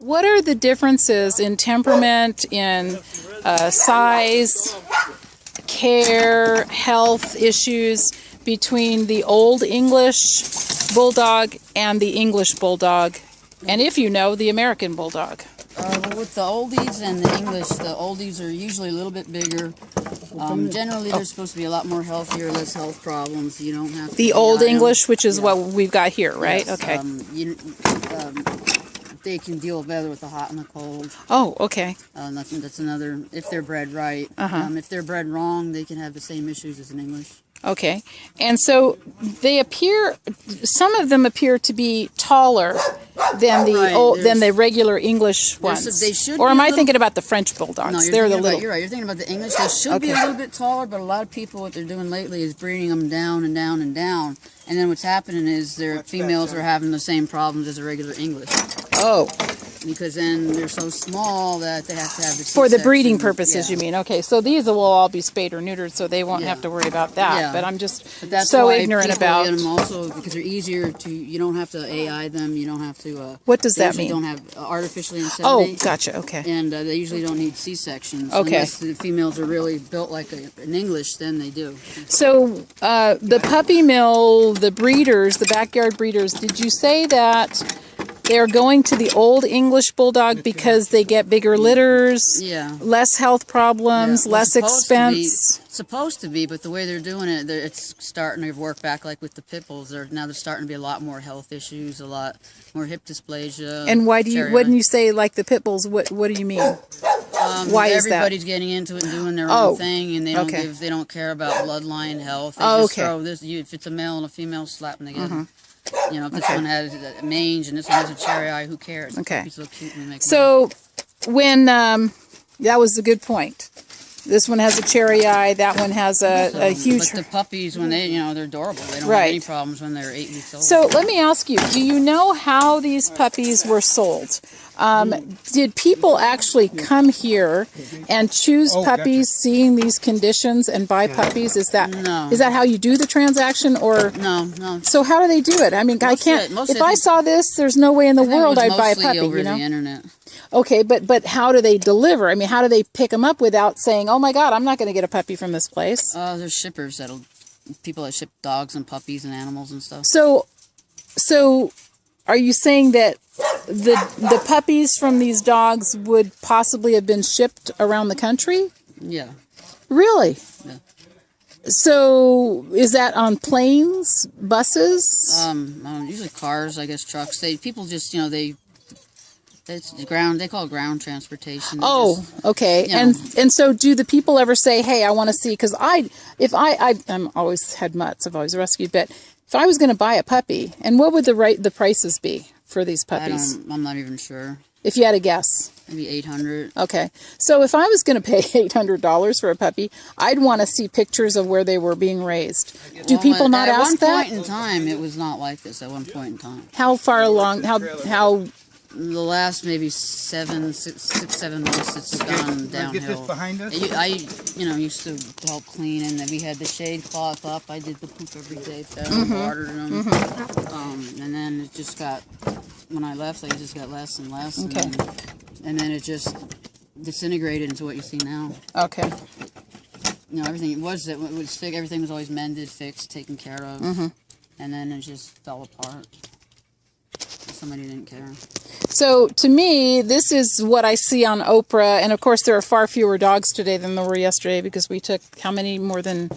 What are the differences in temperament, in size, care, health issues between the Old English Bulldog and the English Bulldog? And if you know, the American Bulldog. Well, with the oldies and the English, the oldies are usually a little bit bigger. Generally, they're supposed to be a lot more healthier, less health problems. You don't have to the Old English, which is what we've got here, right? Yes, okay. They can deal better with the hot and the cold. Oh, okay. That's another, if they're bred right. If they're bred wrong, they can have the same issues as an English. Okay. And so they appear, some of them appear to be taller than the regular English ones. They should or am I thinking about the French Bulldogs? No, They're the little. You're right. You're thinking about the English. They should be a little bit taller, but a lot of people, what they're doing lately is breeding them down and down and down. And then what's happening is their females are having the same problems as a regular English. Oh. Because then they're so small that they have to have the For the breeding purposes, you mean? Okay, so these will all be spayed or neutered, so they won't have to worry about that. Yeah. But I'm just that's so why ignorant people about. Get them also because they're easier to. You don't have to AI them. You don't have to. What does that mean? They don't have artificially inseminate. Oh, gotcha. Okay. And they usually don't need C-sections. Okay. Unless the females are really built like an English, then they do. So the puppy mill, the breeders, the backyard breeders. Did you say that they're going to the Old English Bulldog because they get bigger litters, less health problems, less expense? Supposed to be, but the way they're doing it, it's starting to work back like with the pit bulls. Now there's starting to be a lot more health issues, a lot more hip dysplasia. And why do you? Wouldn't you say like the pit bulls? What do you mean? Why is that? Everybody's getting into it and doing their own thing, and they don't care about bloodline health. They just throw this. If it's a male and a female, slap them together. You know, if this one has a mange and this one has a cherry eye, who cares? Okay. So cute when they make so when that was a good point. This one has a cherry eye. That one has a huge. But the puppies, when they're adorable. They don't have any problems when they're 8 weeks old. So let me ask you: do you know how these puppies were sold? Did people actually come here and choose puppies, seeing these conditions, and buy puppies? Is that how you do the transaction, or no? So how do they do it? I mean, I can't. If I saw this, there's no way in the world I'd buy a puppy. Over the internet. Okay, but how do they deliver? I mean, how do they pick them up without saying, "Oh my God, I'm not going to get a puppy from this place"? There's shippers people that ship dogs and puppies and animals and stuff. So, are you saying that the puppies from these dogs would possibly have been shipped around the country? Yeah. Really? Yeah. So, is that on planes, buses? Usually cars, I guess, trucks. People just, it's ground. They call it ground transportation. Okay. And so, do the people ever say, "Hey, I want to see"? Because I'm always had mutts. I've always rescued, but if I was going to buy a puppy, and what would the prices be for these puppies? I'm not even sure. If you had a guess, maybe $800. Okay. So if I was going to pay $800 for a puppy, I'd want to see pictures of where they were being raised. Do people not ask that? At one point in time, it was not like this. At one point in time. How far along? How? The last maybe 7 months, it's gone downhill. Get this behind us? I used to help clean, and then we had the shade cloth up. I did the poop every day, fed them, watered them, and then it just got. When I left, it just got less and less, okay. And then it just disintegrated into what you see now. Okay. Everything everything was always mended, fixed, taken care of, and then it just fell apart. Somebody didn't care. So, to me, this is what I see on Oprah. And, of course, there are far fewer dogs today than there were yesterday because we took, how many? More than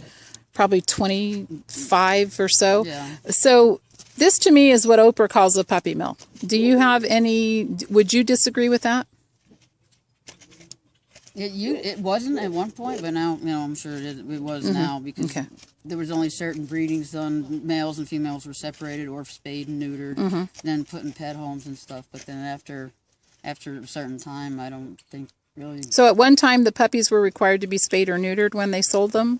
probably 25 or so. Yeah. So, this, to me, is what Oprah calls a puppy mill. Do you have any... Would you disagree with that? It wasn't at one point, but now, I'm sure it was now because there was only certain breedings done. Males and females were separated or spayed and neutered, then put in pet homes and stuff. But then after a certain time, I don't think really. So at one time, the puppies were required to be spayed or neutered when they sold them?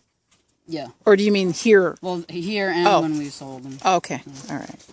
Yeah. Or do you mean here? Well, here and when we sold them. Okay. All right.